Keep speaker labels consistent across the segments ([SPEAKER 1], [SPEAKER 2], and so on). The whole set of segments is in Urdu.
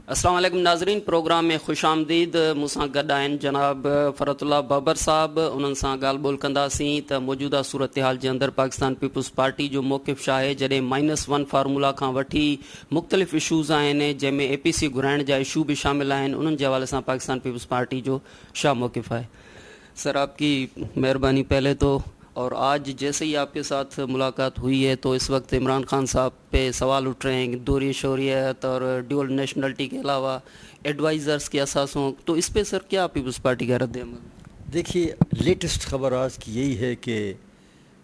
[SPEAKER 1] السلام علیکم ناظرین، پروگرام میں خوش آمدید. موسیٰ گڈ آئین جناب فرت اللہ بابر صاحب، انہوں سے گال بول کنداسیں تو موجودہ صورتحال کے اندر پاکستان پیپلز پارٹی جو موقف شاہ ہے جڈیں -1 فارمولا کا وٹھی مختلف ایشوز ہیں جن میں APC گھرائن جا ایشو بھی شامل ہیں، انہوں کے حوالے سے پاکستان پیپلز پارٹی جو شاہ موقف ہے. سر آپ کی مہربانی پہلے تو، اور آج جیسے ہی آپ کے ساتھ ملاقات ہوئی ہے تو اس وقت عمران خان صاحب پہ سوال اٹھ رہے ہیں دوہری شہریت اور ڈیول نیشنلٹی کے علاوہ ایڈوائزرز کے اثاثوں، تو اس پہ سر کیا پیپلز پارٹی کا رد عمل؟
[SPEAKER 2] دیکھیے، لیٹسٹ خبر آج کی یہی ہے کہ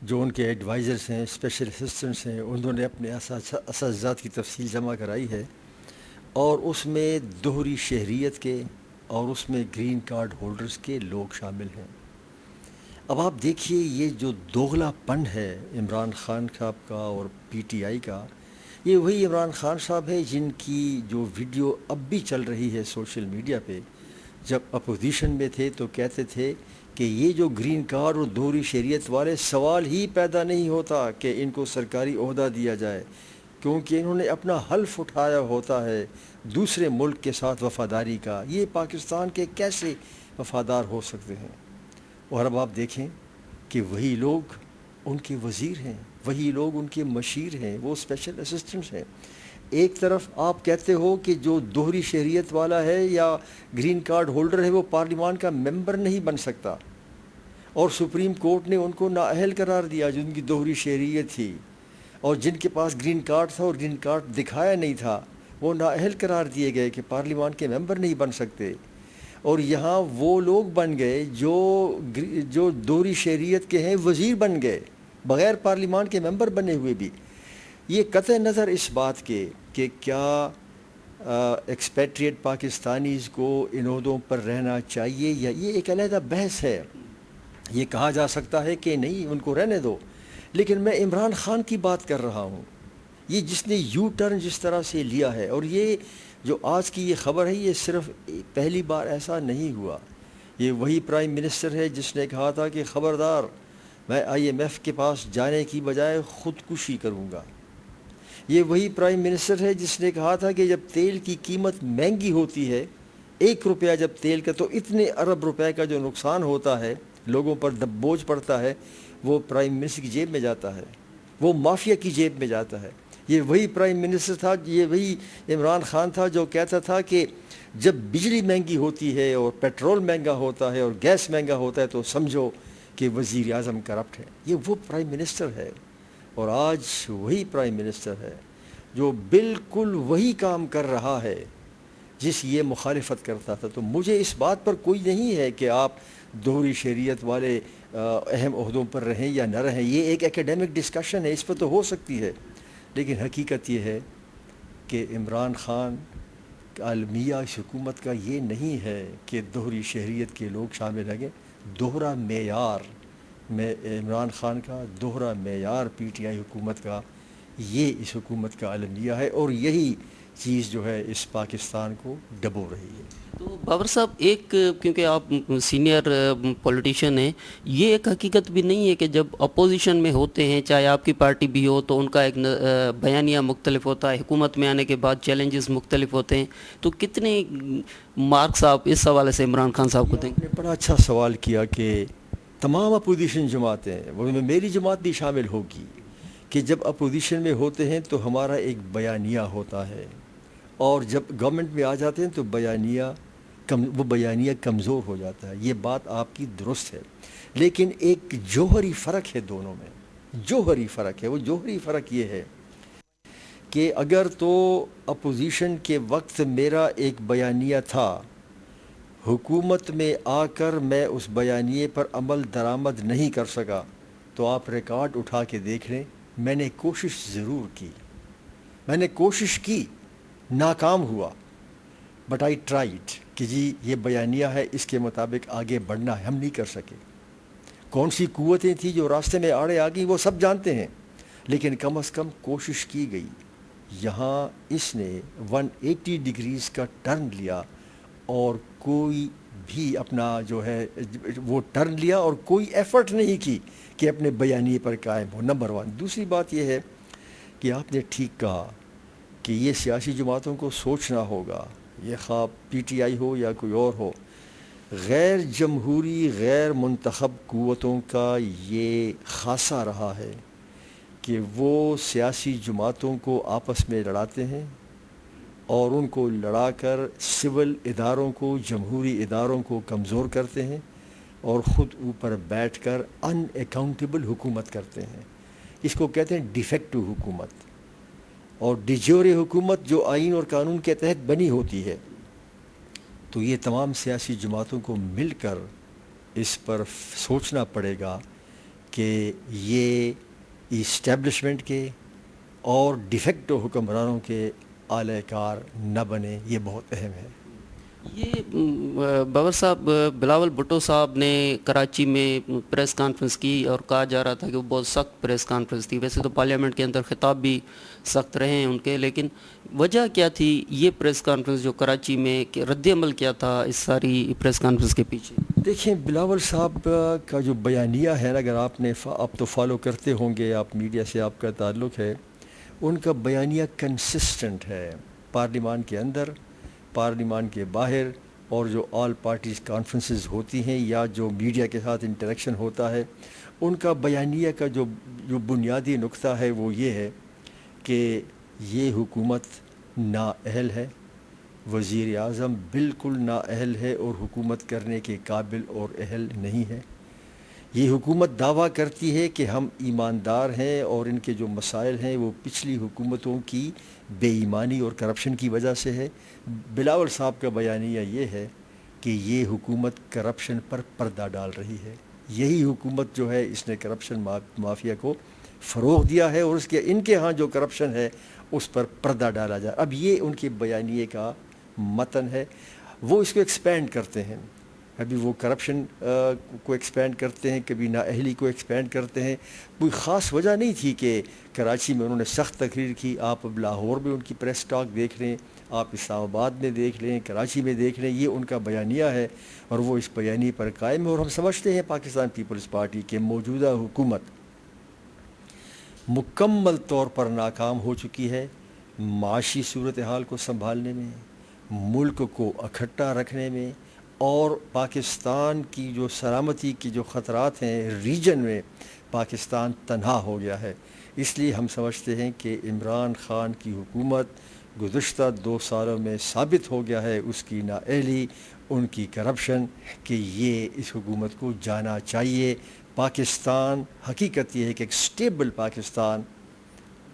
[SPEAKER 2] جو ان کے ایڈوائزرز ہیں، اسپیشل اسسٹنٹس ہیں، انہوں نے اپنے اساتذات کی تفصیل جمع کرائی ہے اور اس میں دوہری شہریت کے اور اس میں گرین کارڈ ہولڈرز کے لوگ شامل ہیں. اب آپ دیکھیے، یہ جو دوغلا پن ہے عمران خان صاحب کا اور PTI کا، یہ وہی عمران خان صاحب ہے جن کی جو ویڈیو اب بھی چل رہی ہے سوشل میڈیا پہ. جب اپوزیشن میں تھے تو کہتے تھے کہ یہ جو گرین کارڈ اور دوہری شہریت والے، سوال ہی پیدا نہیں ہوتا کہ ان کو سرکاری عہدہ دیا جائے، کیونکہ انہوں نے اپنا حلف اٹھایا ہوتا ہے دوسرے ملک کے ساتھ وفاداری کا. یہ پاکستان کے کیسے وفادار ہو سکتے ہیں؟ اور اب آپ دیکھیں کہ وہی لوگ ان کے وزیر ہیں، وہی لوگ ان کے مشیر ہیں، وہ اسپیشل اسسٹنٹس ہیں. ایک طرف آپ کہتے ہو کہ جو دوہری شہریت والا ہے یا گرین کارڈ ہولڈر ہے وہ پارلیمان کا ممبر نہیں بن سکتا، اور سپریم کورٹ نے ان کو نااہل قرار دیا جن کی دوہری شہریت تھی، اور جن کے پاس گرین کارڈ تھا اور گرین کارڈ دکھایا نہیں تھا وہ نااہل قرار دیے گئے کہ پارلیمان کے ممبر نہیں بن سکتے. اور یہاں وہ لوگ بن گئے جو دوہری شہریت کے ہیں، وزیر بن گئے بغیر پارلیمان کے ممبر بنے ہوئے بھی. یہ قطع نظر اس بات کے کہ کیا ایکسپیٹریٹ پاکستانیز کو ان عہدوں پر رہنا چاہیے، یا یہ ایک علیحدہ بحث ہے. یہ کہا جا سکتا ہے کہ نہیں، ان کو رہنے دو، لیکن میں عمران خان کی بات کر رہا ہوں. یہ جس نے یو ٹرن جس طرح سے لیا ہے، اور یہ جو آج کی یہ خبر ہے، یہ صرف پہلی بار ایسا نہیں ہوا. یہ وہی پرائم منسٹر ہے جس نے کہا تھا کہ خبردار، میں IMF کے پاس جانے کی بجائے خودکشی کروں گا. یہ وہی پرائم منسٹر ہے جس نے کہا تھا کہ جب تیل کی قیمت مہنگی ہوتی ہے، 1 روپیہ جب تیل کا، تو اتنے ارب روپے کا جو نقصان ہوتا ہے، لوگوں پر بوجھ پڑتا ہے، وہ پرائم منسٹر کی جیب میں جاتا ہے، وہ مافیا کی جیب میں جاتا ہے. یہ وہی پرائم منسٹر تھا، یہ وہی عمران خان تھا جو کہتا تھا کہ جب بجلی مہنگی ہوتی ہے اور پیٹرول مہنگا ہوتا ہے اور گیس مہنگا ہوتا ہے تو سمجھو کہ وزیر اعظم کرپٹ ہے. یہ وہ پرائم منسٹر ہے، اور آج وہی پرائم منسٹر ہے جو بالکل وہی کام کر رہا ہے جس یہ مخالفت کرتا تھا. تو مجھے اس بات پر کوئی نہیں ہے کہ آپ دوہری شہریت والے اہم عہدوں پر رہیں یا نہ رہیں. یہ ایک ایکیڈیمک ڈسکشن ہے، اس پر تو ہو سکتی ہے، لیکن حقیقت یہ ہے کہ عمران خان المیہ اس حکومت کا یہ نہیں ہے کہ دوہری شہریت کے لوگ شامل رہیں. دوہرا معیار میں عمران خان کا، دوہرا معیار PTI حکومت کا، یہ اس حکومت کا المیہ ہے، اور یہی چیز جو ہے اس پاکستان کو ڈبو رہی ہے.
[SPEAKER 1] تو بابر صاحب، ایک کیونکہ آپ سینئر پولیٹیشین ہیں، یہ ایک حقیقت بھی نہیں ہے کہ جب اپوزیشن میں ہوتے ہیں، چاہے آپ کی پارٹی بھی ہو، تو ان کا ایک بیانیہ مختلف ہوتا ہے، حکومت میں آنے کے بعد چیلنجز مختلف ہوتے ہیں، تو کتنے مارکس آپ اس حوالے سے عمران خان صاحب کو دیں؟
[SPEAKER 2] آپ نے بڑا اچھا سوال کیا کہ تمام اپوزیشن جماعتیں، وہ میری جماعت بھی شامل ہوگی، کہ جب اپوزیشن میں ہوتے ہیں تو ہمارا ایک بیانیہ ہوتا ہے، اور جب گورنمنٹ میں آ جاتے ہیں تو وہ بیانیہ کمزور ہو جاتا ہے. یہ بات آپ کی درست ہے، لیکن ایک جوہری فرق ہے دونوں میں. جوہری فرق ہے، وہ جوہری فرق یہ ہے کہ اگر تو اپوزیشن کے وقت میرا ایک بیانیہ تھا، حکومت میں آ کر میں اس بیانیے پر عمل درآمد نہیں کر سکا، تو آپ ریکارڈ اٹھا کے دیکھ لیں، میں نے کوشش ضرور کی، میں نے کوشش کی، ناکام ہوا، بٹ آئی ٹرائیڈ کہ جی یہ بیانیہ ہے، اس کے مطابق آگے بڑھنا ہے. ہم نہیں کر سکے. کون سی قوتیں تھیں جو راستے میں آڑے آ گئیں وہ سب جانتے ہیں، لیکن کم از کم کوشش کی گئی. یہاں اس نے 180 ڈگریز کا ٹرن لیا، اور کوئی بھی اپنا جو ہے وہ ٹرن لیا اور کوئی ایفرٹ نہیں کی کہ اپنے بیانیے پر قائم ہو. نمبر 1. دوسری بات یہ ہے کہ آپ نے ٹھیک کہا کہ یہ سیاسی جماعتوں کو سوچنا ہوگا. یہ خواہ پی ٹی آئی ہو یا کوئی اور ہو، غیر جمہوری غیر منتخب قوتوں کا یہ خاصہ رہا ہے کہ وہ سیاسی جماعتوں کو آپس میں لڑاتے ہیں اور ان کو لڑا کر سول اداروں کو، جمہوری اداروں کو کمزور کرتے ہیں اور خود اوپر بیٹھ کر ان اکاؤنٹیبل حکومت کرتے ہیں۔ اس کو کہتے ہیں ڈیفیکٹو حکومت، اور ڈیجیورے حکومت جو آئین اور قانون کے تحت بنی ہوتی ہے۔ تو یہ تمام سیاسی جماعتوں کو مل کر اس پر سوچنا پڑے گا کہ یہ اسٹیبلشمنٹ کے اور ڈیفیکٹو حکمرانوں کے اعلی کار نہ بنے، یہ بہت اہم ہے۔
[SPEAKER 1] یہ بابر صاحب، بلاول بھٹو صاحب نے کراچی میں پریس کانفرنس کی اور کہا جا رہا تھا کہ وہ بہت سخت پریس کانفرنس تھی۔ ویسے تو پارلیمنٹ کے اندر خطاب بھی سخت رہے ہیں ان کے، لیکن وجہ کیا تھی یہ پریس کانفرنس جو کراچی میں، کہ رد عمل کیا تھا اس ساری پریس کانفرنس کے پیچھے؟
[SPEAKER 2] دیکھیں، بلاول صاحب کا جو بیانیہ ہے نا، اگر آپ نے آپ تو فالو کرتے ہوں گے، آپ میڈیا سے آپ کا تعلق ہے، ان کا بیانیہ کنسسٹنٹ ہے، پارلیمان کے اندر، پارلیمان کے باہر، اور جو آل پارٹیز کانفرنسز ہوتی ہیں یا جو میڈیا کے ساتھ انٹریکشن ہوتا ہے، ان کا بیانیہ کا جو بنیادی نقطہ ہے وہ یہ ہے کہ یہ حکومت نااہل ہے، وزیر اعظم بالکل نااہل ہے اور حکومت کرنے کے قابل اور اہل نہیں ہے۔ یہ حکومت دعویٰ کرتی ہے کہ ہم ایماندار ہیں اور ان کے جو مسائل ہیں وہ پچھلی حکومتوں کی بے ایمانی اور کرپشن کی وجہ سے ہے۔ بلاول صاحب کا بیانیہ یہ ہے کہ یہ حکومت کرپشن پر پردہ ڈال رہی ہے، یہی حکومت جو ہے اس نے کرپشن مافیا کو فروغ دیا ہے، اور ان کے ہاں جو کرپشن ہے اس پر پردہ ڈالا جائے۔ اب یہ ان کے بیانیے کا متن ہے، وہ اس کو ایکسپینڈ کرتے ہیں، ابھی وہ کرپشن کو ایکسپینڈ کرتے ہیں، کبھی نااہلی کو ایکسپینڈ کرتے ہیں۔ کوئی خاص وجہ نہیں تھی کہ کراچی میں انہوں نے سخت تقریر کی، آپ اب لاہور میں ان کی پریس ٹاک دیکھ لیں، آپ اسلام آباد میں دیکھ لیں، کراچی میں دیکھ لیں، یہ ان کا بیانیہ ہے اور وہ اس بیانیے پر قائم ہے۔ اور ہم سمجھتے ہیں پاکستان پیپلز پارٹی کے موجودہ حکومت مکمل طور پر ناکام ہو چکی ہے معاشی صورتحال کو سنبھالنے میں، ملک کو اکٹھا رکھنے میں، اور پاکستان کی جو سلامتی کی جو خطرات ہیں ریجن میں، پاکستان تنہا ہو گیا ہے۔ اس لیے ہم سمجھتے ہیں کہ عمران خان کی حکومت گزشتہ 2 سالوں میں ثابت ہو گیا ہے اس کی نااہلی، ان کی کرپشن، کہ یہ اس حکومت کو جانا چاہیے۔ پاکستان، حقیقت یہ ہے کہ ایک سٹیبل پاکستان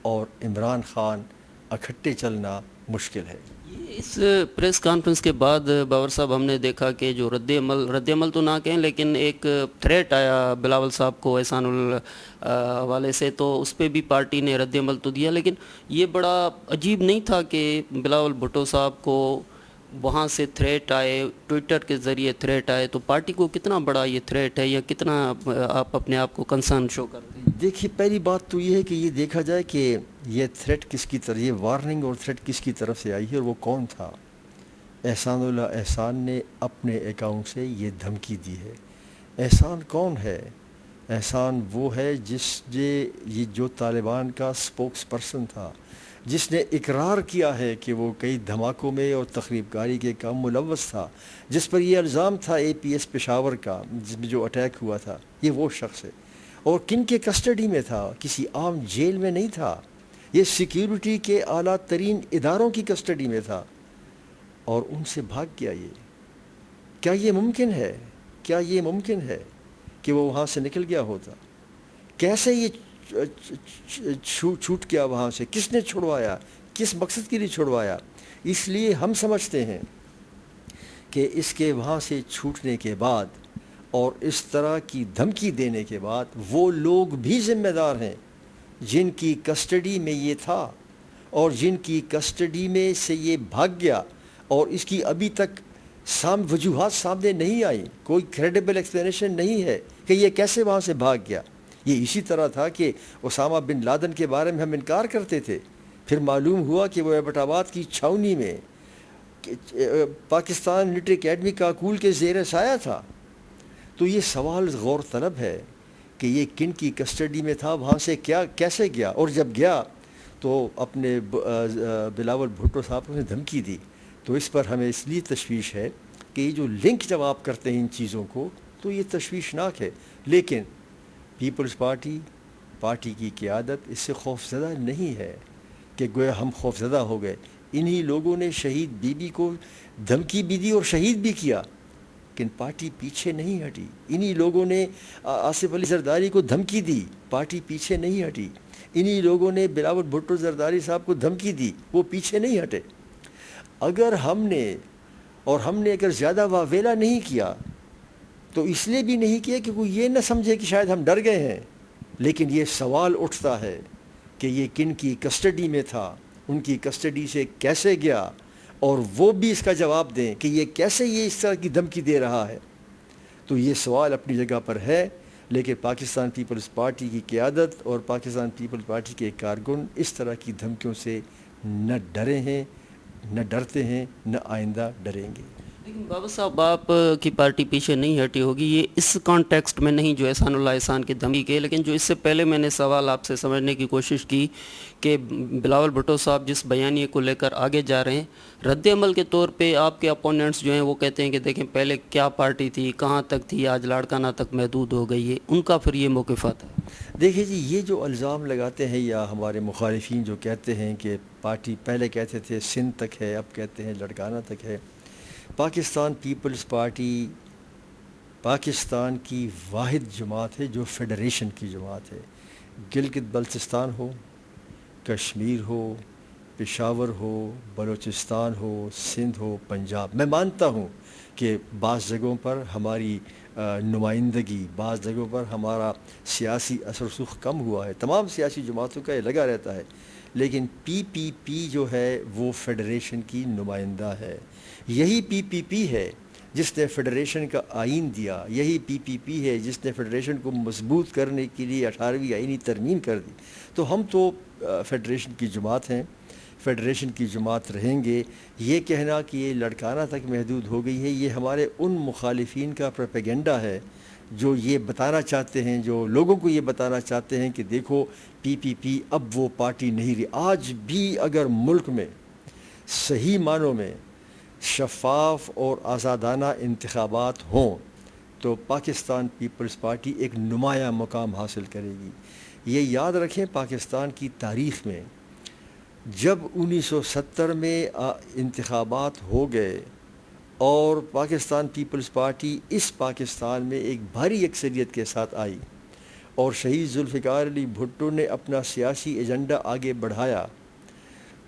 [SPEAKER 2] اور عمران خان اکٹھے چلنا مشکل ہے۔
[SPEAKER 1] اس پریس کانفرنس کے بعد باور صاحب ہم نے دیکھا کہ جو رد عمل تو نہ کہیں، لیکن ایک تھریٹ آیا بلاول صاحب کو احسان حوالے سے، تو اس پہ بھی پارٹی نے رد عمل تو دیا، لیکن یہ بڑا عجیب نہیں تھا کہ بلاول بھٹو صاحب کو وہاں سے تھریٹ آئے، ٹویٹر کے ذریعے تھریٹ آئے، تو پارٹی کو کتنا بڑا یہ تھریٹ ہے یا کتنا آپ اپنے آپ کو کنسرن شو کرتے ہیں؟
[SPEAKER 2] دیکھیے، پہلی بات تو یہ ہے کہ یہ دیکھا جائے کہ یہ تھریٹ کس کی طرف، یہ وارننگ اور تھریٹ کس کی طرف سے آئی ہے اور وہ کون تھا۔ احسان اللہ احسان نے اپنے اکاؤنٹ سے یہ دھمکی دی ہے۔ احسان کون ہے؟ احسان وہ ہے یہ جو طالبان کا سپوکس پرسن تھا، جس نے اقرار کیا ہے کہ وہ کئی دھماکوں میں اور تخریب کاری کے کام ملوث تھا، جس پر یہ الزام تھا اے پی ایس پشاور کا، جس میں جو اٹیک ہوا تھا، یہ وہ شخص ہے۔ اور کن کے کسٹڈی میں تھا؟ کسی عام جیل میں نہیں تھا، یہ سیکیورٹی کے اعلیٰ ترین اداروں کی کسٹڈی میں تھا، اور ان سے بھاگ گیا۔ یہ کیا یہ ممکن ہے؟ کیا یہ ممکن ہے کہ وہ وہاں سے نکل گیا ہوتا؟ کیسے یہ چھوٹ گیا وہاں سے؟ کس نے چھڑوایا؟ کس مقصد کے لیے چھڑوایا؟ اس لیے ہم سمجھتے ہیں کہ اس کے وہاں سے چھوٹنے کے بعد اور اس طرح کی دھمکی دینے کے بعد وہ لوگ بھی ذمہ دار ہیں جن کی کسٹڈی میں یہ تھا اور جن کی کسٹڈی میں سے یہ بھاگ گیا، اور اس کی ابھی تک وجوہات سامنے نہیں آئی، کوئی کریڈیبل ایکسپلینیشن نہیں ہے کہ یہ کیسے وہاں سے بھاگ گیا۔ یہ اسی طرح تھا کہ اسامہ بن لادن کے بارے میں ہم انکار کرتے تھے، پھر معلوم ہوا کہ وہ ایبٹ آباد کی چھاؤنی میں پاکستان ملٹری اکیڈمی کاکول کے زیر سایہ تھا۔ تو یہ سوال غور طلب ہے کہ یہ کن کی کسٹڈی میں تھا، وہاں سے کیسے گیا، اور جب گیا تو اپنے بلاول بھٹو صاحب کو نے دھمکی دی۔ تو اس پر ہمیں اس لیے تشویش ہے کہ یہ جو لنک جب آپ کرتے ہیں ان چیزوں کو تو یہ تشویشناک ہے. لیکن پیپلز پارٹی کی قیادت اس سے خوف زدہ نہیں ہے کہ گویا ہم خوف زدہ ہو گئے. انہی لوگوں نے شہید بی بی کو دھمکی بھی دی اور شہید بھی کیا، لیکن پارٹی پیچھے نہیں ہٹی. انہی لوگوں نے آصف علی زرداری کو دھمکی دی، پارٹی پیچھے نہیں ہٹی. انہی لوگوں نے بلاول بھٹو زرداری صاحب کو دھمکی دی، وہ پیچھے نہیں ہٹے. اگر ہم نے اگر زیادہ واویلا نہیں کیا تو اس لیے بھی نہیں کیا کہ کوئی یہ نہ سمجھے کہ شاید ہم ڈر گئے ہیں. لیکن یہ سوال اٹھتا ہے کہ یہ کن کی کسٹڈی میں تھا، ان کی کسٹڈی سے کیسے گیا، اور وہ بھی اس کا جواب دیں کہ یہ کیسے یہ اس طرح کی دھمکی دے رہا ہے. تو یہ سوال اپنی جگہ پر ہے، لیکن پاکستان پیپلز پارٹی کی قیادت اور پاکستان پیپلز پارٹی کے کارکن اس طرح کی دھمکیوں سے نہ ڈرے ہیں، نہ ڈرتے ہیں، نہ آئندہ ڈریں گے.
[SPEAKER 1] لیکن بابا صاحب آپ کی پارٹی پیچھے نہیں ہٹی ہوگی، یہ اس کانٹیکسٹ میں نہیں جو احسان اللہ احسان کی دھمکی کے، لیکن جو اس سے پہلے میں نے سوال آپ سے سمجھنے کی کوشش کی کہ بلاول بھٹو صاحب جس بیانیے کو لے کر آگے جا رہے ہیں، رد عمل کے طور پہ آپ کے اپوننٹس جو ہیں وہ کہتے ہیں کہ دیکھیں پہلے کیا پارٹی تھی، کہاں تک تھی، آج لاڑکانہ تک محدود ہو گئی ہے. ان کا پھر یہ موقف آتا ہے.
[SPEAKER 2] دیکھیے جی، یہ جو الزام لگاتے ہیں یا ہمارے مخالفین جو کہتے ہیں کہ پارٹی پہلے کہتے تھے سندھ تک ہے، اب کہتے ہیں لڑکانہ تک ہے. پاکستان پیپلز پارٹی پاکستان کی واحد جماعت ہے جو فیڈریشن کی جماعت ہے. گلگت بلتستان ہو، کشمیر ہو، پشاور ہو، بلوچستان ہو، سندھ ہو، پنجاب. میں مانتا ہوں کہ بعض جگہوں پر ہماری نمائندگی، بعض جگہوں پر ہمارا سیاسی اثر و رسوخ کم ہوا ہے، تمام سیاسی جماعتوں کا یہ لگا رہتا ہے. لیکن پی پی پی جو ہے وہ فیڈریشن کی نمائندہ ہے. یہی پی پی پی ہے جس نے فیڈریشن کا آئین دیا، یہی پی پی پی ہے جس نے فیڈریشن کو مضبوط کرنے کے لیے 18ویں آئینی ترمیم کر دی. تو ہم تو فیڈریشن کی جماعت ہیں، فیڈریشن کی جماعت رہیں گے. یہ کہنا کہ یہ لڑکانہ تک محدود ہو گئی ہے، یہ ہمارے ان مخالفین کا پروپیگنڈا ہے جو یہ بتانا چاہتے ہیں، جو لوگوں کو یہ بتانا چاہتے ہیں کہ دیکھو پی پی پی اب وہ پارٹی نہیں رہی. آج بھی اگر ملک میں صحیح معنوں میں شفاف اور آزادانہ انتخابات ہوں تو پاکستان پیپلز پارٹی ایک نمایاں مقام حاصل کرے گی. یہ یاد رکھیں، پاکستان کی تاریخ میں جب 1970 میں انتخابات ہو گئے اور پاکستان پیپلز پارٹی اس پاکستان میں ایک بھاری اکثریت کے ساتھ آئی اور شہید ذوالفقار علی بھٹو نے اپنا سیاسی ایجنڈا آگے بڑھایا،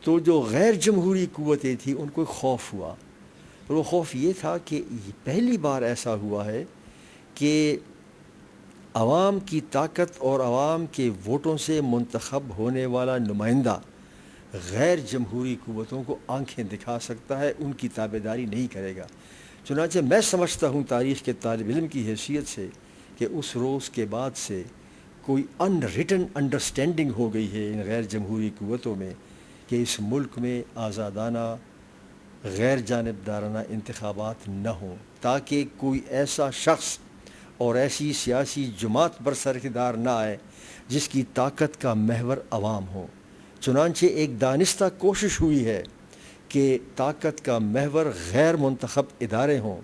[SPEAKER 2] تو جو غیر جمہوری قوتیں تھیں ان کو خوف ہوا. اور وہ خوف یہ تھا کہ پہلی بار ایسا ہوا ہے کہ عوام کی طاقت اور عوام کے ووٹوں سے منتخب ہونے والا نمائندہ غیر جمہوری قوتوں کو آنکھیں دکھا سکتا ہے، ان کی تابعداری نہیں کرے گا. چنانچہ میں سمجھتا ہوں تاریخ کے طالب علم کی حیثیت سے کہ اس روز کے بعد سے کوئی ان ریٹن انڈرسٹینڈنگ ہو گئی ہے ان غیر جمہوری قوتوں میں کہ اس ملک میں آزادانہ غیر جانبدارانہ انتخابات نہ ہوں، تاکہ کوئی ایسا شخص اور ایسی سیاسی جماعت برسر اقتدار نہ آئے جس کی طاقت کا محور عوام ہو. چنانچہ ایک دانستہ کوشش ہوئی ہے کہ طاقت کا محور غیر منتخب ادارے ہوں،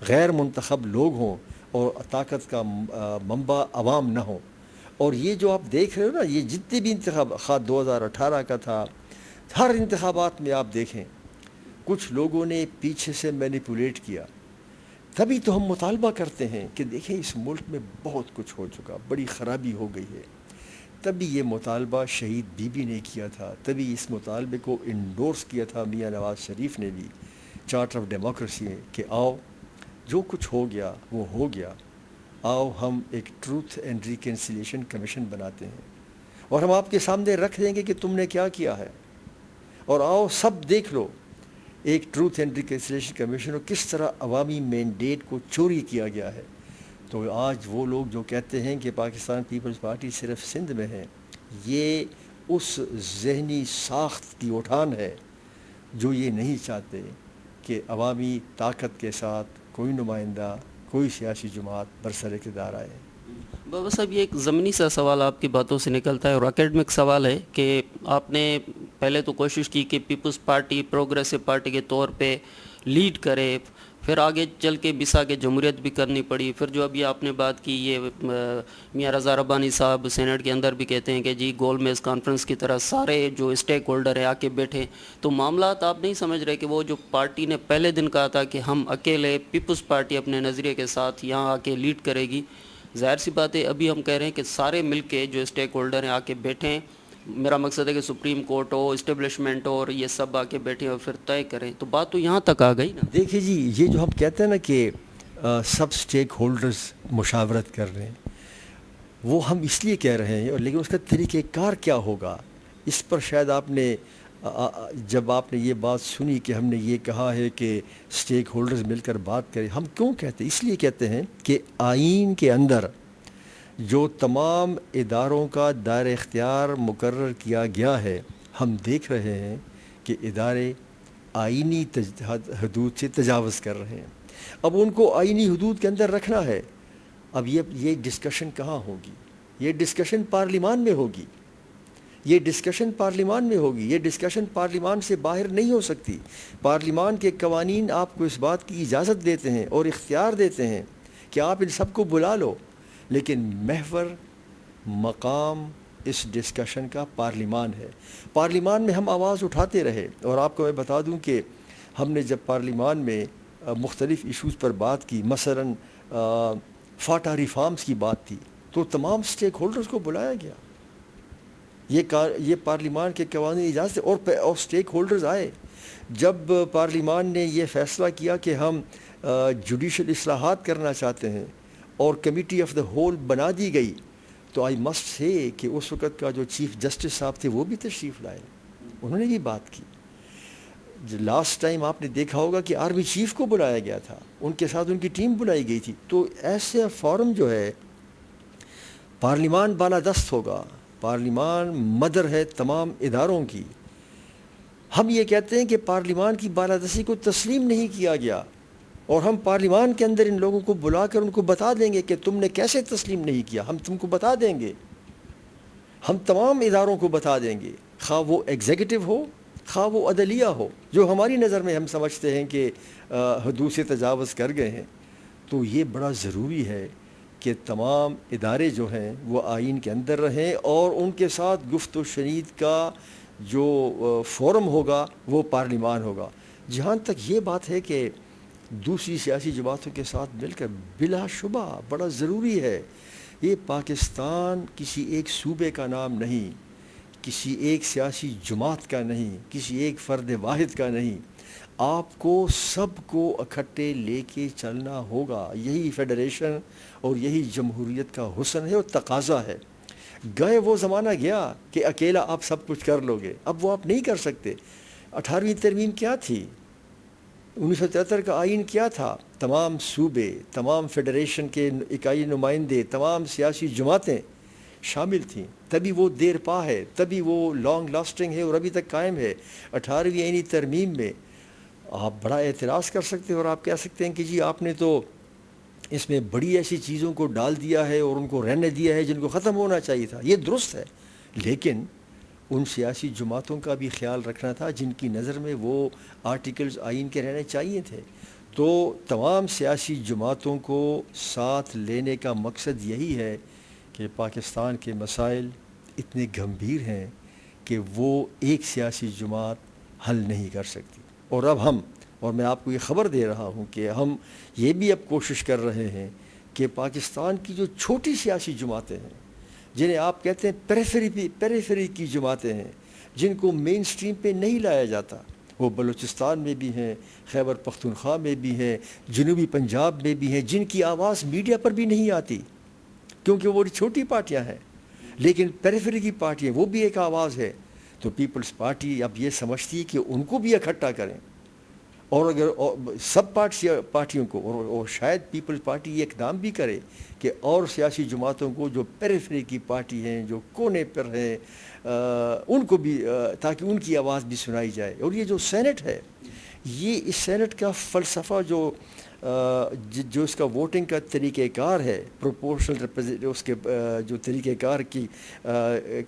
[SPEAKER 2] غیر منتخب لوگ ہوں اور طاقت کا منبع عوام نہ ہو. اور یہ جو آپ دیکھ رہے ہو نا، یہ جتنے بھی انتخابات 2018 کا تھا، ہر انتخابات میں آپ دیکھیں کچھ لوگوں نے پیچھے سے مینیپولیٹ کیا. تبھی تو ہم مطالبہ کرتے ہیں کہ دیکھیں اس ملک میں بہت کچھ ہو چکا، بڑی خرابی ہو گئی ہے. تبھی یہ مطالبہ شہید بی بی نے کیا تھا، تبھی اس مطالبے کو انڈورس کیا تھا میاں نواز شریف نے بھی چارٹر آف ڈیموکریسی میں کہ آؤ جو کچھ ہو گیا وہ ہو گیا، آؤ ہم ایک ٹروتھ اینڈ ریکنسیلیشن کمیشن بناتے ہیں اور ہم آپ کے سامنے رکھ دیں گے کہ تم نے کیا کیا ہے، اور آؤ سب دیکھ لو ایک ٹروتھ اینڈ ریکنسیلیشن کمیشن اور کس طرح عوامی مینڈیٹ کو چوری کیا گیا ہے. تو آج وہ لوگ جو کہتے ہیں کہ پاکستان پیپلز پارٹی صرف سندھ میں ہے، یہ اس ذہنی ساخت کی اٹھان ہے جو یہ نہیں چاہتے کہ عوامی طاقت کے ساتھ کوئی نمائندہ، کوئی سیاسی جماعت برسر اقتدار آئے.
[SPEAKER 1] بابا صاحب، یہ ایک ضمنی سا سوال آپ کی باتوں سے نکلتا ہے اور اکیڈمک سوال ہے کہ آپ نے پہلے تو کوشش کی کہ پیپلز پارٹی پروگریسو پارٹی کے طور پہ لیڈ کرے، پھر آگے چل کے بسا کے جمہوریت بھی کرنی پڑی، پھر جو ابھی آپ نے بات کی یہ میاں رضا ربانی صاحب سینٹ کے اندر بھی کہتے ہیں کہ جی گول میز کانفرنس کی طرح سارے جو اسٹیک ہولڈر ہیں آ کے بیٹھے، تو معاملات آپ نہیں سمجھ رہے کہ وہ جو پارٹی نے پہلے دن کہا تھا کہ ہم اکیلے پیپلز پارٹی اپنے نظریے کے ساتھ یہاں آ کے لیڈ کرے گی، ظاہر سی بات ہے ابھی ہم کہہ رہے ہیں کہ سارے مل کے جو اسٹیک ہولڈر ہیں آ کے بیٹھیں، میرا مقصد ہے کہ سپریم کورٹ ہو، اسٹیبلشمنٹ ہو، اور یہ سب آ کے بیٹھیں اور پھر طے کریں، تو بات تو یہاں تک آ گئی نا۔
[SPEAKER 2] دیکھیے جی، یہ جو ہم کہتے ہیں نا کہ سب اسٹیک ہولڈرز مشاورت کر رہے ہیں، وہ ہم اس لیے کہہ رہے ہیں، لیکن اس کا طریقہ کار کیا ہوگا اس پر شاید آپ نے جب آپ نے یہ بات سنی کہ ہم نے یہ کہا ہے کہ اسٹیک ہولڈرز مل کر بات کریں، ہم کیوں کہتے ہیں؟ اس لیے کہتے ہیں کہ آئین کے اندر جو تمام اداروں کا دائرہ اختیار مقرر کیا گیا ہے، ہم دیکھ رہے ہیں کہ ادارے آئینی حدود سے تجاوز کر رہے ہیں۔ اب ان کو آئینی حدود کے اندر رکھنا ہے۔ اب یہ ڈسکشن کہاں ہوگی؟ یہ ڈسکشن پارلیمان میں ہوگی، یہ ڈسکشن پارلیمان میں ہوگی، یہ ڈسکشن پارلیمان سے باہر نہیں ہو سکتی۔ پارلیمان کے قوانین آپ کو اس بات کی اجازت دیتے ہیں اور اختیار دیتے ہیں کہ آپ ان سب کو بلا لو، لیکن محور مقام اس ڈسکشن کا پارلیمان ہے۔ پارلیمان میں ہم آواز اٹھاتے رہے، اور آپ کو میں بتا دوں کہ ہم نے جب پارلیمان میں مختلف ایشوز پر بات کی، مثلاً فاٹا ریفارمز کی بات تھی، تو تمام اسٹیک ہولڈرز کو بلایا گیا۔ یہ پارلیمان کے قوانین اجازت اور اسٹیک ہولڈرز آئے۔ جب پارلیمان نے یہ فیصلہ کیا کہ ہم جوڈیشل اصلاحات کرنا چاہتے ہیں اور کمیٹی آف دا ہول بنا دی گئی، تو آئی مسٹ سے کہ اس وقت کا جو چیف جسٹس صاحب تھے وہ بھی تشریف لائے، انہوں نے بھی بات کی۔ لاسٹ ٹائم آپ نے دیکھا ہوگا کہ آرمی چیف کو بلایا گیا تھا، ان کے ساتھ ان کی ٹیم بلائی گئی تھی۔ تو ایسے فورم جو ہے، پارلیمان بالادست ہوگا، پارلیمان مدر ہے تمام اداروں کی۔ ہم یہ کہتے ہیں کہ پارلیمان کی بالادستی کو تسلیم نہیں کیا گیا، اور ہم پارلیمان کے اندر ان لوگوں کو بلا کر ان کو بتا دیں گے کہ تم نے کیسے تسلیم نہیں کیا، ہم تم کو بتا دیں گے، ہم تمام اداروں کو بتا دیں گے، خواہ وہ ایگزیکٹو ہو خواہ وہ عدلیہ ہو، جو ہماری نظر میں ہم سمجھتے ہیں کہ حدود سے تجاوز کر گئے ہیں۔ تو یہ بڑا ضروری ہے کہ تمام ادارے جو ہیں وہ آئین کے اندر رہیں، اور ان کے ساتھ گفت و شنید کا جو فورم ہوگا وہ پارلیمان ہوگا۔ جہاں تک یہ بات ہے کہ دوسری سیاسی جماعتوں کے ساتھ مل کر، بلا شبہ بڑا ضروری ہے۔ یہ پاکستان کسی ایک صوبے کا نام نہیں، کسی ایک سیاسی جماعت کا نہیں، کسی ایک فرد واحد کا نہیں، آپ کو سب کو اکٹھے لے کے چلنا ہوگا۔ یہی فیڈریشن اور یہی جمہوریت کا حسن ہے اور تقاضا ہے۔ گئے وہ زمانہ گیا کہ اکیلا آپ سب کچھ کر لو گے، اب وہ آپ نہیں کر سکتے۔ 18ویں ترمیم کیا تھی؟ 1973 کا آئین کیا تھا؟ تمام صوبے، تمام فیڈریشن کے اکائی نمائندے، تمام سیاسی جماعتیں شامل تھیں، تبھی وہ دیر پا ہے، تبھی وہ لانگ لاسٹنگ ہے اور ابھی تک قائم ہے۔ 18ویں آئینی ترمیم میں آپ بڑا اعتراض کر سکتے ہیں اور آپ کہہ سکتے ہیں کہ جی آپ نے تو اس میں بڑی ایسی چیزوں کو ڈال دیا ہے اور ان کو رہنے دیا ہے جن کو ختم ہونا چاہیے تھا۔ یہ درست ہے، لیکن ان سیاسی جماعتوں کا بھی خیال رکھنا تھا جن کی نظر میں وہ آرٹیکلز آئین کے رہنے چاہیے تھے۔ تو تمام سیاسی جماعتوں کو ساتھ لینے کا مقصد یہی ہے کہ پاکستان کے مسائل اتنے گمبھیر ہیں کہ وہ ایک سیاسی جماعت حل نہیں کر سکتی۔ اور اب اور میں آپ کو یہ خبر دے رہا ہوں کہ ہم یہ بھی اب کوشش کر رہے ہیں کہ پاکستان کی جو چھوٹی سیاسی جماعتیں ہیں، جنہیں آپ کہتے ہیں پیریفری کی جماعتیں ہیں، جن کو مین سٹریم پہ نہیں لایا جاتا، وہ بلوچستان میں بھی ہیں، خیبر پختونخوا میں بھی ہیں، جنوبی پنجاب میں بھی ہیں، جن کی آواز میڈیا پر بھی نہیں آتی کیونکہ وہ چھوٹی پارٹیاں ہیں، لیکن پیریفری کی پارٹیاں وہ بھی ایک آواز ہے۔ تو پیپلز پارٹی اب یہ سمجھتی ہے کہ ان کو بھی اکٹھا کریں، اور اگر سب پارٹیوں کو، اور شاید پیپلز پارٹی یہ اقدام بھی کرے کہ اور سیاسی جماعتوں کو جو پیریفری کی پارٹی ہیں، جو کونے پر ہیں، ان کو بھی، تاکہ ان کی آواز بھی سنائی جائے۔ اور یہ جو سینٹ ہے، یہ اس سینٹ کا فلسفہ جو جو اس کا ووٹنگ کا طریقہ کار ہے، پروپورشنل اس کے جو طریقہ کار کی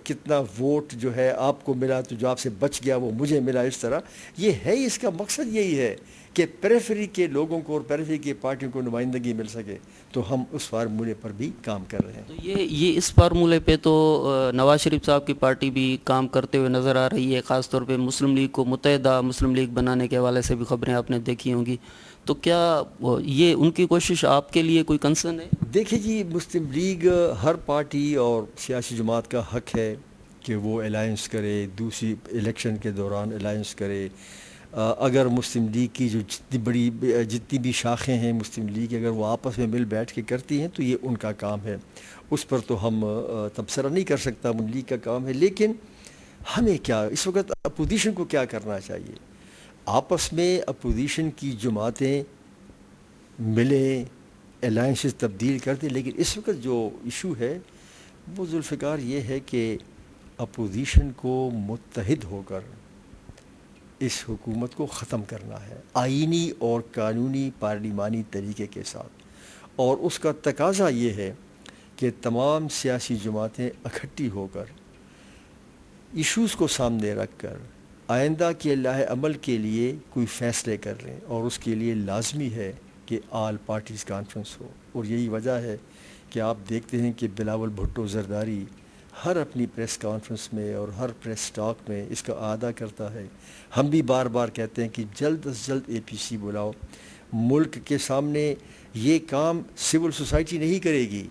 [SPEAKER 2] کتنا ووٹ جو ہے آپ کو ملا تو جو آپ سے بچ گیا وہ مجھے ملا، اس طرح یہ ہے، اس کا مقصد یہی ہے کہ پیریفری کے لوگوں کو اور پیریفری کی پارٹیوں کو نمائندگی مل سکے، تو ہم اس فارمولے پر بھی کام کر رہے ہیں۔
[SPEAKER 1] تو یہ اس فارمولے پہ تو نواز شریف صاحب کی پارٹی بھی کام کرتے ہوئے نظر آ رہی ہے، خاص طور پہ مسلم لیگ کو متحدہ مسلم لیگ بنانے کے حوالے سے بھی خبریں آپ نے دیکھی ہوں گی، تو کیا یہ ان کی کوشش آپ کے لیے کوئی کنسرن ہے؟
[SPEAKER 2] دیکھیں جی، مسلم لیگ، ہر پارٹی اور سیاسی جماعت کا حق ہے کہ وہ الائنس کرے، دوسری الیکشن کے دوران الائنس کرے۔ اگر مسلم لیگ کی جو جتنی بھی شاخیں ہیں مسلم لیگ کی، اگر وہ آپس میں مل بیٹھ کے کرتی ہیں تو یہ ان کا کام ہے، اس پر تو ہم تبصرہ نہیں کر سکتا، مسلم لیگ کا کام ہے۔ لیکن ہمیں کیا اس وقت اپوزیشن کو کیا کرنا چاہیے؟ آپس میں اپوزیشن کی جماعتیں ملیں، الائنسز تبدیل کر دیں، لیکن اس وقت جو ایشو ہے وہ ذوالفقار یہ ہے کہ اپوزیشن کو متحد ہو کر اس حکومت کو ختم کرنا ہے، آئینی اور قانونی پارلیمانی طریقے کے ساتھ، اور اس کا تقاضا یہ ہے کہ تمام سیاسی جماعتیں اکٹھی ہو کر ایشوز کو سامنے رکھ کر آئندہ کے لاہ عمل کے لیے کوئی فیصلے کر لیں، اور اس کے لیے لازمی ہے کہ آل پارٹیز کانفرنس ہو۔ اور یہی وجہ ہے کہ آپ دیکھتے ہیں کہ بلاول بھٹو زرداری ہر اپنی پریس کانفرنس میں اور ہر پریس ٹاک میں اس کا اعادہ کرتا ہے۔ ہم بھی بار بار کہتے ہیں کہ جلد از جلد اے پی سی بلاؤ۔ ملک کے سامنے یہ کام سول سوسائٹی نہیں کرے گی،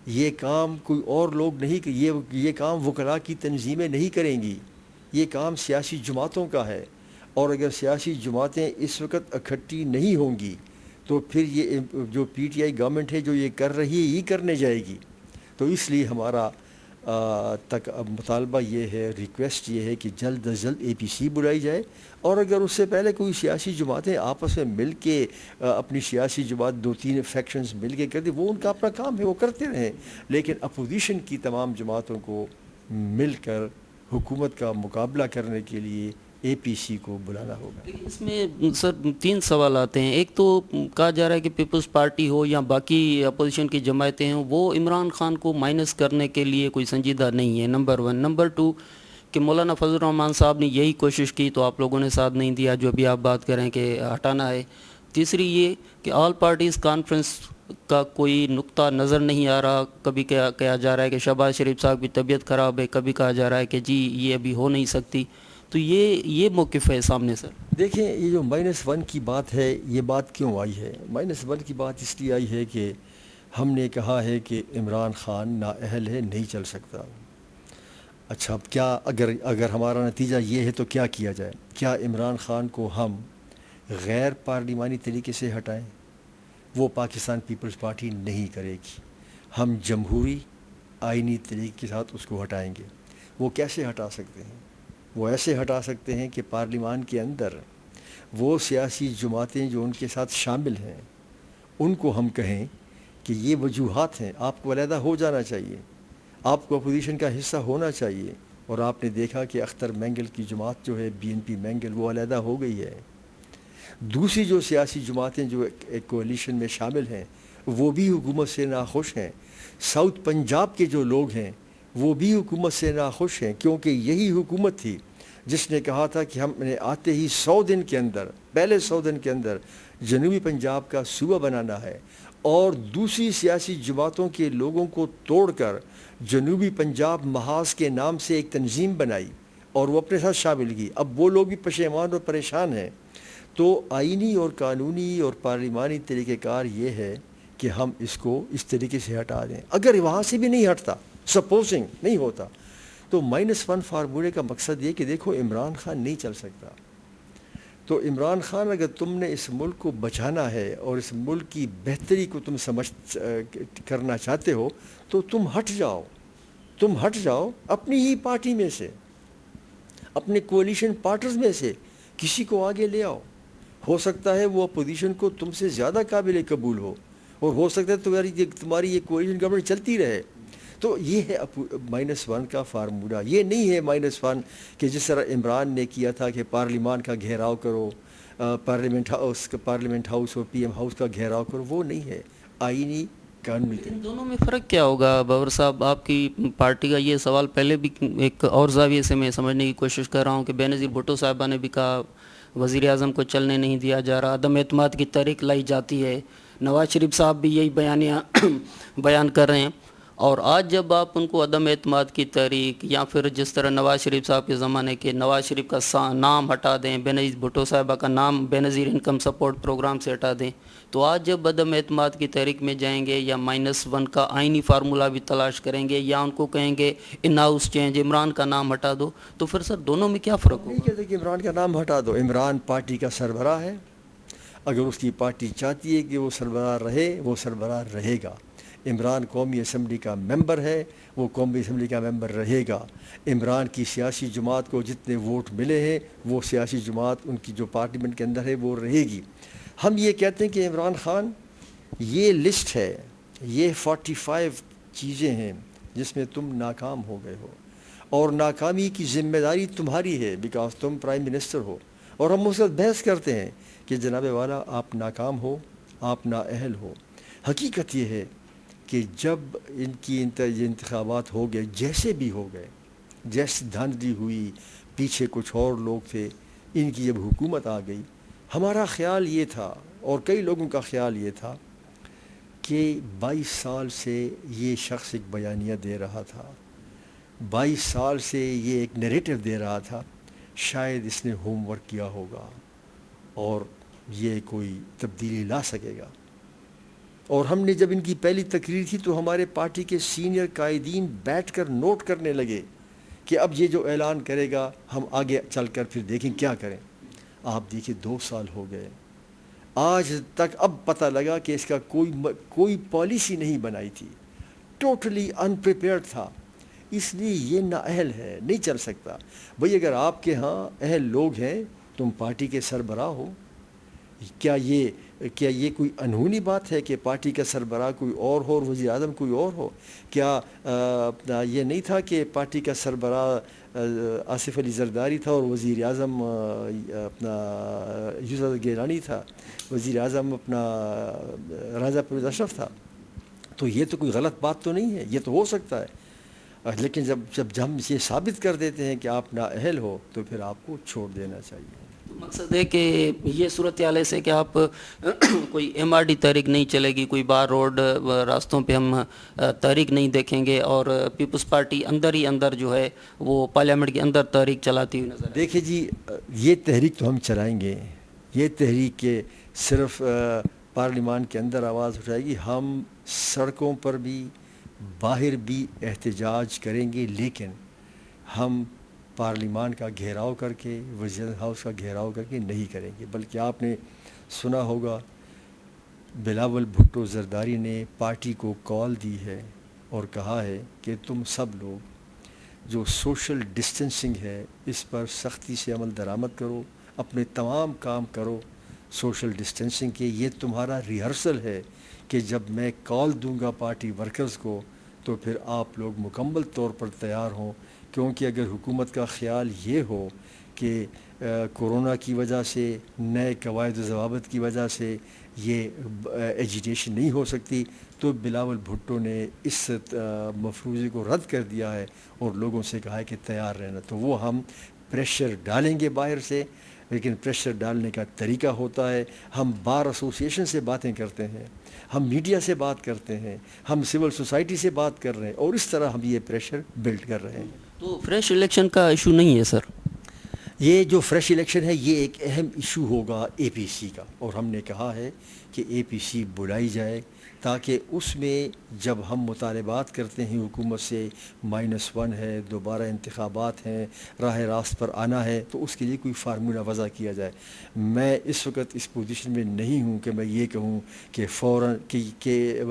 [SPEAKER 2] یہ کام کوئی اور لوگ نہیں، یہ کام وکلاء کی تنظیمیں نہیں کریں گی، یہ کام سیاسی جماعتوں کا ہے، اور اگر سیاسی جماعتیں اس وقت اکٹھی نہیں ہوں گی تو پھر یہ جو پی ٹی آئی گورنمنٹ ہے جو یہ کر رہی ہے یہ کرنے جائے گی۔ تو اس لیے ہمارا مطالبہ یہ ہے، ریکویسٹ یہ ہے کہ جلد از جلد اے پی سی بلائی جائے، اور اگر اس سے پہلے کوئی سیاسی جماعتیں آپس میں مل کے اپنی سیاسی جماعت 2-3 فیکشنز مل کے کرتے، وہ ان کا اپنا کام ہے، وہ کرتے رہیں، لیکن اپوزیشن کی تمام جماعتوں کو مل کر حکومت کا مقابلہ کرنے کے لیے اے پی سی کو بلانا ہوگا۔
[SPEAKER 1] لیکن اس میں سر 3 سوال آتے ہیں۔ ایک تو کہا جا رہا ہے کہ پیپلز پارٹی ہو یا باقی اپوزیشن کی جماعتیں ہوں، وہ عمران خان کو مائنس کرنے کے لیے کوئی سنجیدہ نہیں ہے، نمبر 1۔ نمبر 2 کہ مولانا فضل الرحمان صاحب نے یہی کوشش کی تو آپ لوگوں نے ساتھ نہیں دیا، جو ابھی آپ بات کریں کہ ہٹانا ہے۔ تیسری یہ کہ آل پارٹیز کانفرنس کا کوئی نقطہ نظر نہیں آ رہا، کبھی کہا جا رہا ہے کہ شہباز شریف صاحب کی طبیعت خراب ہے، کبھی کہا جا رہا ہے کہ جی یہ ابھی ہو نہیں سکتی، تو یہ موقف ہے سامنے سر۔
[SPEAKER 2] دیکھیں، یہ جو -1 کی بات ہے، یہ بات کیوں آئی ہے؟ -1 کی بات اس لیے آئی ہے کہ ہم نے کہا ہے کہ عمران خان نااہل ہے، نہیں چل سکتا۔ اچھا، اب کیا اگر ہمارا نتیجہ یہ ہے تو کیا کیا جائے؟ کیا عمران خان کو ہم غیر پارلیمانی طریقے سے ہٹائیں؟ وہ پاکستان پیپلز پارٹی نہیں کرے گی، ہم جمہوری آئینی طریقے کے ساتھ اس کو ہٹائیں گے۔ وہ کیسے ہٹا سکتے ہیں؟ وہ ایسے ہٹا سکتے ہیں کہ پارلیمان کے اندر وہ سیاسی جماعتیں جو ان کے ساتھ شامل ہیں ان کو ہم کہیں کہ یہ وجوہات ہیں، آپ کو علیحدہ ہو جانا چاہیے، آپ کو اپوزیشن کا حصہ ہونا چاہیے، اور آپ نے دیکھا کہ اختر مینگل کی جماعت جو ہے بی این پی مینگل، وہ علیحدہ ہو گئی ہے۔ دوسری جو سیاسی جماعتیں جو ایک کولیشن میں شامل ہیں وہ بھی حکومت سے ناخوش ہیں۔ ساؤتھ پنجاب کے جو لوگ ہیں وہ بھی حکومت سے ناخوش ہیں، کیونکہ یہی حکومت تھی جس نے کہا تھا کہ ہم نے آتے ہی 100 دن کے اندر، پہلے 100 دن کے اندر جنوبی پنجاب کا صوبہ بنانا ہے، اور دوسری سیاسی جماعتوں کے لوگوں کو توڑ کر جنوبی پنجاب محاذ کے نام سے ایک تنظیم بنائی اور وہ اپنے ساتھ شامل کی۔ اب وہ لوگ بھی پشیمان اور پریشان ہیں۔ تو آئینی اور قانونی اور پارلیمانی طریقہ کار یہ ہے کہ ہم اس کو اس طریقے سے ہٹا دیں۔ اگر وہاں سے بھی نہیں ہٹتا، سپوزنگ نہیں ہوتا، تو -1 فارمولے کا مقصد یہ کہ دیکھو عمران خان نہیں چل سکتا، تو عمران خان اگر تم نے اس ملک کو بچانا ہے اور اس ملک کی بہتری کو تم کرنا چاہتے ہو تو تم ہٹ جاؤ اپنی ہی پارٹی میں سے، اپنے کولیشن پارٹنرز میں سے کسی کو آگے لے آؤ۔ ہو سکتا ہے وہ اپوزیشن کو تم سے زیادہ قابل قبول ہو، اور ہو سکتا ہے تمہاری یہ کولیشن گورنمنٹ چلتی رہے۔ تو یہ ہے -1 کا فارمولہ۔ یہ نہیں ہے -1 کہ جس طرح عمران نے کیا تھا کہ پارلیمان کا گھیراؤ کرو، پارلیمنٹ ہاؤس اور پی ایم ہاؤس کا گھیراؤ کرو، وہ نہیں ہے آئینی قانونی طریقہ۔
[SPEAKER 1] ان دونوں میں فرق کیا ہوگا بابر صاحب؟ آپ کی پارٹی کا یہ سوال پہلے بھی ایک اور زاویے سے میں سمجھنے کی کوشش کر رہا ہوں کہ بے نظیر بھٹو صاحبہ نے بھی کہا وزیر اعظم کو چلنے نہیں دیا جا رہا، عدم اعتماد کی تحریک لائی جاتی ہے، نواز شریف صاحب بھی یہی بیان کر رہے ہیں، اور آج جب آپ ان کو عدم اعتماد کی تحریک یا پھر جس طرح نواز شریف صاحب کے زمانے کے نواز شریف کا نام ہٹا دیں، بے نظیر بھٹو صاحبہ کا نام بے نظیر انکم سپورٹ پروگرام سے ہٹا دیں، تو آج جب عدم اعتماد کی تحریک میں جائیں گے یا -1 کا آئینی فارمولہ بھی تلاش کریں گے یا ان کو کہیں گے ان ہاؤس چینج، عمران کا نام ہٹا دو، تو پھر سر دونوں میں کیا فرق
[SPEAKER 2] نہیں
[SPEAKER 1] ہوگا؟
[SPEAKER 2] کہتے کہ عمران کا نام ہٹا دو، عمران پارٹی کا سربراہ ہے، اگر اس کی پارٹی چاہتی ہے کہ وہ سربراہ رہے، وہ سربراہ رہے گا۔ عمران قومی اسمبلی کا ممبر ہے، وہ قومی اسمبلی کا ممبر رہے گا۔ عمران کی سیاسی جماعت کو جتنے ووٹ ملے ہیں وہ سیاسی جماعت ان کی جو پارلیمنٹ کے اندر ہے وہ رہے گی۔ ہم یہ کہتے ہیں کہ عمران خان یہ لسٹ ہے، یہ 45 چیزیں ہیں جس میں تم ناکام ہو گئے ہو، اور ناکامی کی ذمہ داری تمہاری ہے بیکاز تم پرائم منسٹر ہو، اور ہم اس سے بحث کرتے ہیں کہ جناب والا آپ ناکام ہو، آپ نااہل ہو۔ حقیقت یہ ہے کہ جب ان کی انتخابات ہو گئے، جیسے بھی ہو گئے، جیسے دھاندلی ہوئی، پیچھے کچھ اور لوگ تھے، ان کی جب حکومت آ گئی، ہمارا خیال یہ تھا اور کئی لوگوں کا خیال یہ تھا کہ 22 سال سے یہ شخص ایک بیانیہ دے رہا تھا، 22 سال سے یہ ایک نیریٹو دے رہا تھا، شاید اس نے ہوم ورک کیا ہوگا اور یہ کوئی تبدیلی لا سکے گا۔ اور ہم نے جب ان کی پہلی تقریر تھی تو ہمارے پارٹی کے سینئر قائدین بیٹھ کر نوٹ کرنے لگے کہ اب یہ جو اعلان کرے گا ہم آگے چل کر پھر دیکھیں کیا کریں۔ آپ دیکھیں 2 سال ہو گئے، آج تک اب پتہ لگا کہ اس کا کوئی پالیسی نہیں بنائی تھی، ٹوٹلی انپریپیئرڈ تھا، اس لیے یہ نااہل ہے، نہیں چل سکتا۔ بھئی اگر آپ کے ہاں اہل لوگ ہیں، تم پارٹی کے سربراہ ہو، کیا یہ کوئی انہونی بات ہے کہ پارٹی کا سربراہ کوئی اور ہو اور وزیر اعظم کوئی اور ہو؟ کیا یہ نہیں تھا کہ پارٹی کا سربراہ آصف علی زرداری تھا اور وزیر اعظم اپنا یوسف گیلانی تھا، وزیر اعظم اپنا راجہ پرویز اشرف تھا؟ تو یہ تو کوئی غلط بات تو نہیں ہے، یہ تو ہو سکتا ہے، لیکن جب ہم یہ ثابت کر دیتے ہیں کہ آپ نااہل ہو تو پھر آپ کو چھوڑ دینا چاہیے۔
[SPEAKER 1] مقصد ہے کہ یہ صورتحال ایسے کہ آپ کوئی ایم آر ڈی تحریک نہیں چلے گی، کوئی بار روڈ راستوں پہ ہم تحریک نہیں دیکھیں گے، اور پیپلز پارٹی اندر ہی اندر جو ہے وہ پارلیمنٹ کے اندر تحریک چلاتی ہوئی نظر آئے۔
[SPEAKER 2] دیکھیں جی، یہ تحریک تو ہم چلائیں گے، یہ تحریک کے صرف پارلیمان کے اندر آواز اٹھائے گی، ہم سڑکوں پر بھی باہر بھی احتجاج کریں گے، لیکن ہم پارلیمان کا گھیراؤ کر کے، وزیر ہاؤس کا گھیراؤ کر کے نہیں کریں گے، بلکہ آپ نے سنا ہوگا بلاول بھٹو زرداری نے پارٹی کو کال دی ہے اور کہا ہے کہ تم سب لوگ جو سوشل ڈسٹینسنگ ہے اس پر سختی سے عمل درآمد کرو، اپنے تمام کام کرو سوشل ڈسٹینسنگ کے، یہ تمہارا ریہرسل ہے کہ جب میں کال دوں گا پارٹی ورکرز کو تو پھر آپ لوگ مکمل طور پر تیار ہوں، کیونکہ اگر حکومت کا خیال یہ ہو کہ کورونا کی وجہ سے، نئے قواعد و ضوابط کی وجہ سے یہ ایجیٹیشن نہیں ہو سکتی، تو بلاول بھٹو نے اس مفروضے کو رد کر دیا ہے اور لوگوں سے کہا ہے کہ تیار رہنا۔ تو وہ ہم پریشر ڈالیں گے باہر سے، لیکن پریشر ڈالنے کا طریقہ ہوتا ہے، ہم بار ایسوسیشن سے باتیں کرتے ہیں، ہم میڈیا سے بات کرتے ہیں، ہم سول سوسائٹی سے بات کر رہے ہیں، اور اس طرح ہم یہ پریشر بلڈ کر رہے ہیں۔
[SPEAKER 1] تو فریش الیکشن کا ایشو نہیں ہے سر؟
[SPEAKER 2] یہ جو فریش الیکشن ہے یہ ایک اہم ایشو ہوگا اے پی سی کا، اور ہم نے کہا ہے کہ اے پی سی بلائی جائے تاکہ اس میں جب ہم مطالبات کرتے ہیں حکومت سے، -1 ہے، دوبارہ انتخابات ہیں، راہ راست پر آنا ہے، تو اس کے لیے کوئی فارمولہ وضع کیا جائے۔ میں اس وقت اس پوزیشن میں نہیں ہوں کہ میں یہ کہوں کہ فوراً کہ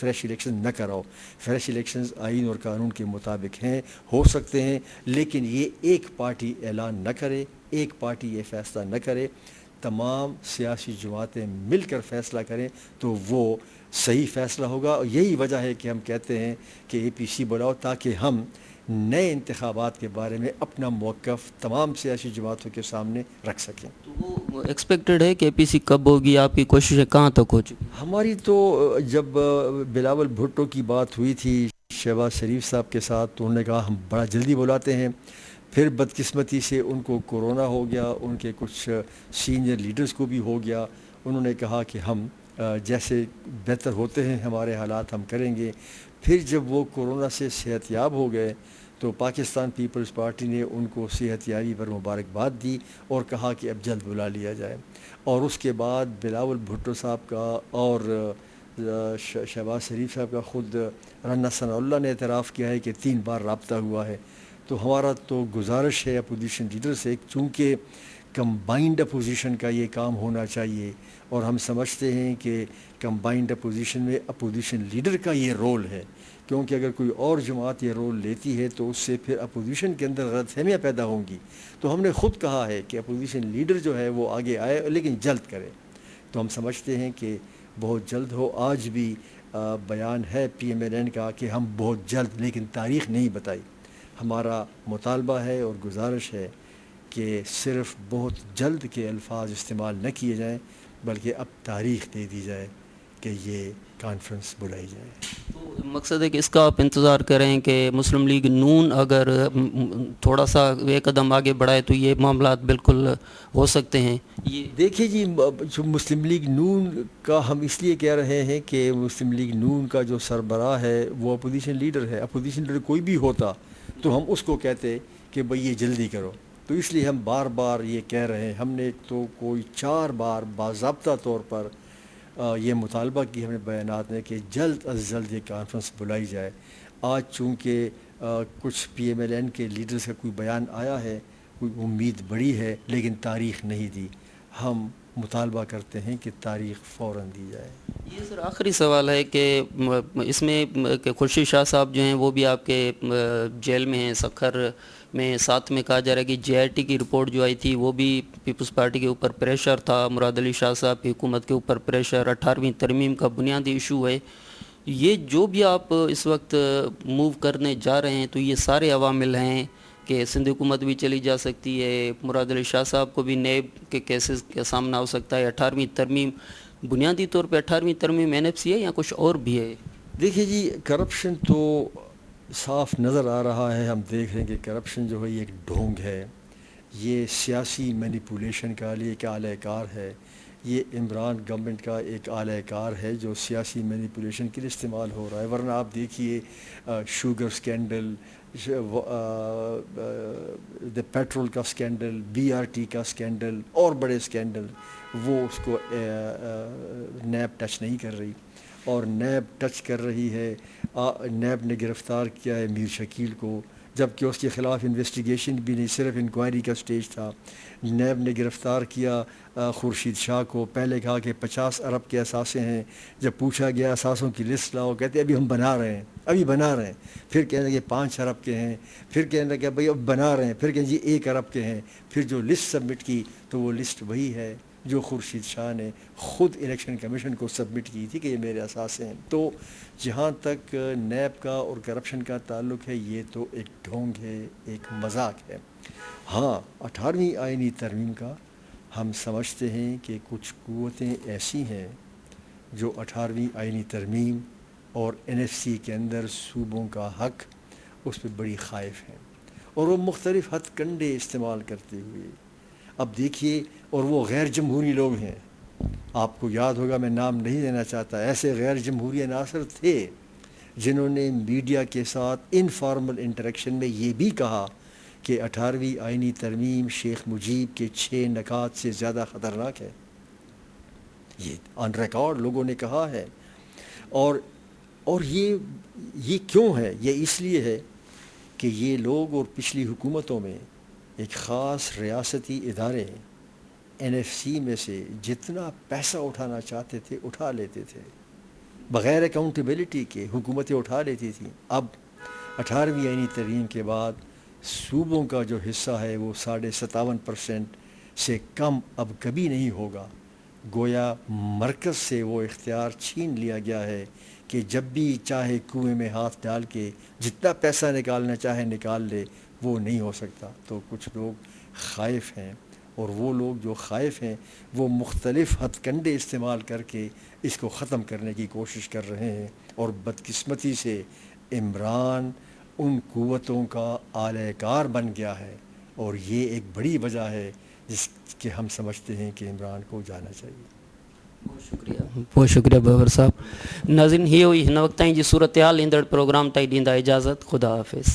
[SPEAKER 2] فریش الیکشن نہ کراؤ۔ فریش الیکشنز آئین اور قانون کے مطابق ہیں، ہو سکتے ہیں، لیکن یہ ایک پارٹی اعلان نہ کرے، ایک پارٹی یہ فیصلہ نہ کرے، تمام سیاسی جماعتیں مل کر فیصلہ کریں تو وہ صحیح فیصلہ ہوگا۔ اور یہی وجہ ہے کہ ہم کہتے ہیں کہ اے پی سی بلاؤ تاکہ ہم نئے انتخابات کے بارے میں اپنا موقف تمام سیاسی جماعتوں کے سامنے رکھ سکیں.
[SPEAKER 1] تو وہ ایکسپیکٹڈ ہے کہ اے پی سی کب ہوگی؟ آپ کی کوششیں کہاں تک ہو چکی؟
[SPEAKER 2] ہماری تو جب بلاول بھٹو کی بات ہوئی تھی شہباز شریف صاحب کے ساتھ تو انہوں نے کہا ہم بڑا جلدی بلاتے ہیں. پھر بدقسمتی سے ان کو کورونا ہو گیا, ان کے کچھ سینئر لیڈرز کو بھی ہو گیا. انہوں نے کہا کہ ہم جیسے بہتر ہوتے ہیں ہمارے حالات ہم کریں گے. پھر جب وہ کورونا سے صحت یاب ہو گئے تو پاکستان پیپلز پارٹی نے ان کو صحت یابی پر مبارکباد دی اور کہا کہ اب جلد بلا لیا جائے. اور اس کے بعد بلاول بھٹو صاحب کا اور شہباز شریف صاحب کا خود رانا ثناء اللہ نے اعتراف کیا ہے کہ 3 بار رابطہ ہوا ہے. تو ہمارا تو گزارش ہے اپوزیشن لیڈر سے, چونکہ کمبائنڈ اپوزیشن کا یہ کام ہونا چاہیے اور ہم سمجھتے ہیں کہ کمبائنڈ اپوزیشن میں اپوزیشن لیڈر کا یہ رول ہے, کیونکہ اگر کوئی اور جماعت یہ رول لیتی ہے تو اس سے پھر اپوزیشن کے اندر غلط فہمیاں پیدا ہوں گی. تو ہم نے خود کہا ہے کہ اپوزیشن لیڈر جو ہے وہ آگے آئے لیکن جلد کرے. تو ہم سمجھتے ہیں کہ بہت جلد ہو. آج بھی بیان ہے پی ایم ایل این کا کہ ہم بہت جلد, لیکن تاریخ نہیں بتائی. ہمارا مطالبہ ہے اور گزارش ہے کہ صرف بہت جلد کے الفاظ استعمال نہ کیے جائیں بلکہ اب تاریخ دے دی جائے کہ یہ کانفرنس بلائی جائے.
[SPEAKER 1] تو مقصد ہے کہ اس کا آپ انتظار کریں کہ مسلم لیگ نون اگر تھوڑا سا ایک قدم آگے بڑھائے تو یہ معاملات بالکل ہو سکتے ہیں. یہ
[SPEAKER 2] دیکھیے جی, جو مسلم لیگ نون کا ہم اس لیے کہہ رہے ہیں کہ مسلم لیگ نون کا جو سربراہ ہے وہ اپوزیشن لیڈر ہے. اپوزیشن لیڈر کوئی بھی ہوتا تو ہم اس کو کہتے کہ بھئی یہ جلدی کرو. تو اس لیے ہم بار بار یہ کہہ رہے ہیں. ہم نے تو کوئی 4 بار باضابطہ طور پر یہ مطالبہ کی ہم نے بیانات میں کہ جلد از جلد یہ کانفرنس بلائی جائے. آج چونکہ کچھ پی ایم ایل این کے لیڈرز کا کوئی بیان آیا ہے, کوئی امید بڑی ہے لیکن تاریخ نہیں دی. ہم مطالبہ کرتے ہیں کہ تاریخ فوراً دی جائے.
[SPEAKER 1] یہ سر آخری سوال ہے کہ اس میں کہ خورشید شاہ صاحب جو ہیں وہ بھی آپ کے جیل میں ہیں سکھر میں. ساتھ میں کہا جا رہا ہے کہ جے آئی ٹی کی رپورٹ جو آئی تھی وہ بھی پیپلز پارٹی کے اوپر پریشر تھا, مراد علی شاہ صاحب کی حکومت کے اوپر پریشر, 18ویں ترمیم کا بنیادی ایشو ہے. یہ جو بھی آپ اس وقت موو کرنے جا رہے ہیں تو یہ سارے عوامل ہیں کہ سندھ حکومت بھی چلی جا سکتی ہے, مراد علی شاہ صاحب کو بھی نیب کے کیسز کا سامنا ہو سکتا ہے, 18ویں ترمیم بنیادی طور پہ 18ویں ترمیم این ایف سی ہے یا کچھ اور بھی ہے؟
[SPEAKER 2] دیکھیے جی, کرپشن تو صاف نظر آ رہا ہے. ہم دیکھ رہے ہیں کہ کرپشن جو ہے یہ ایک ڈھونگ ہے, یہ سیاسی مینیپولیشن کا لیے ایک اعلی کار ہے. یہ عمران گورنمنٹ کا ایک اعلی کار ہے جو سیاسی مینیپولیشن کے لیے استعمال ہو رہا ہے. ورنہ آپ دیکھیے شوگر سکینڈل, پیٹرول کا سکینڈل, بی آر ٹی کا سکینڈل اور بڑے سکینڈل, وہ اس کو نیب ٹچ نہیں کر رہی. اور نیب ٹچ کر رہی ہے. نیب نے گرفتار کیا ہے میر شکیل کو, جبکہ اس کے خلاف انویسٹیگیشن بھی نہیں, صرف انکوائری کا سٹیج تھا. نیب نے گرفتار کیا خورشید شاہ کو. پہلے کہا کہ 50 ارب کے اثاثے ہیں. جب پوچھا گیا اثاثوں کی لسٹ لاؤ, کہتے ابھی ہم بنا رہے ہیں, ابھی بنا رہے ہیں. پھر کہنے لگے 5 ارب کے ہیں, پھر کہنے لگے بھائی اب بنا رہے ہیں, پھر کہیں جی 1 ارب کے ہیں. پھر جو لسٹ سبمٹ کی تو وہ لسٹ وہی ہے جو خورشید شاہ نے خود الیکشن کمیشن کو سبمٹ کی تھی کہ یہ میرے اثاثے ہیں. تو جہاں تک نیب کا اور کرپشن کا تعلق ہے یہ تو ایک ڈھونگ ہے, ایک مذاق ہے. ہاں, 18ویں آئینی ترمیم کا ہم سمجھتے ہیں کہ کچھ قوتیں ایسی ہیں جو 18ویں آئینی ترمیم اور این ایف سی کے اندر صوبوں کا حق اس پہ بڑی خائف ہیں, اور وہ مختلف ہتھ کنڈے استعمال کرتے ہوئے. اب دیکھیے, اور وہ غیر جمہوری لوگ ہیں. آپ کو یاد ہوگا, میں نام نہیں لینا چاہتا, ایسے غیر جمہوری عناصر تھے جنہوں نے میڈیا کے ساتھ انفارمل انٹریکشن میں یہ بھی کہا کہ 18ویں آئینی ترمیم شیخ مجیب کے 6 نکات سے زیادہ خطرناک ہے. یہ آن ریکارڈ لوگوں نے کہا ہے. اور یہ کیوں ہے؟ یہ اس لیے ہے کہ یہ لوگ اور پچھلی حکومتوں میں ایک خاص ریاستی ادارے این ایف سی میں سے جتنا پیسہ اٹھانا چاہتے تھے اٹھا لیتے تھے, بغیر اکاؤنٹیبلٹی کے حکومتیں اٹھا لیتی تھیں. اب 18ویں آئینی ترمیم کے بعد صوبوں کا جو حصہ ہے وہ 57.5% سے کم اب کبھی نہیں ہوگا. گویا مرکز سے وہ اختیار چھین لیا گیا ہے کہ جب بھی چاہے کنویں میں ہاتھ ڈال کے جتنا پیسہ نکالنا چاہے نکال لے، وہ نہیں ہو سکتا۔ تو کچھ لوگ خائف ہیں، اور وہ لوگ جو خائف ہیں وہ مختلف ہتھ کنڈے استعمال کر کے اس کو ختم کرنے کی کوشش کر رہے ہیں، اور بدقسمتی سے عمران ان قوتوں کا اعلی کار بن گیا ہے، اور یہ ایک بڑی وجہ ہے جس کے ہم سمجھتے ہیں کہ عمران کو جانا چاہیے۔
[SPEAKER 1] بہت شکریہ بابر صاحب۔ ناظرین، یہ ہوئی ہن وقت تائیں جی صورتحال ایندڑ پروگرام تائیں ڈیندا اجازت۔ خدا حافظ۔